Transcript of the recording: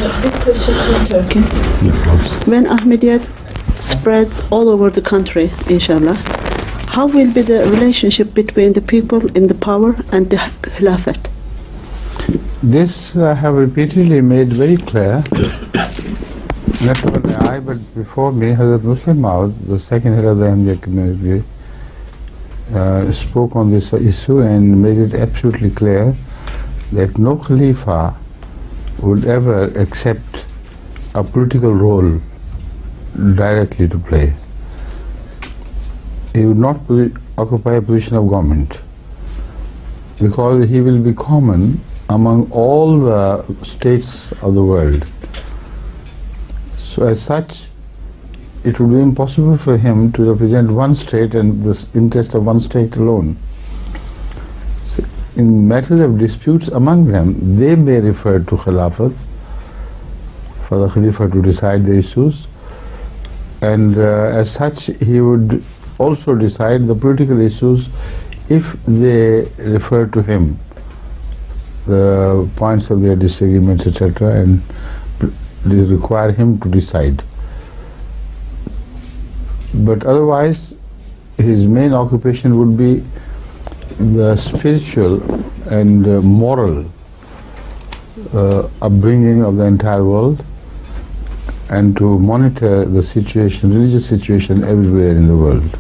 This question from Turkey. When Ahmadiyya spreads all over the country, inshallah, how will be the relationship between the people in the power and the Khilafat? This I have repeatedly made very clear. Not only I, but before me, Hazrat Muslim, the second head of the Ahmadiyya community, spoke on this issue and made it absolutely clear that no Khalifa would ever accept a political role directly to play. He would not occupy a position of government, because he will be common among all the states of the world. So as such, it would be impossible for him to represent one state and the interest of one state alone. So in matters of disputes among them, they may refer to Khilafat for the Khalifa to decide the issues, and as such he would also decide the political issues if they refer to him, the points of their disagreements, etc., and they require him to decide. But otherwise, his main occupation would be the spiritual and moral upbringing of the entire world, and to monitor the situation, religious situation everywhere in the world.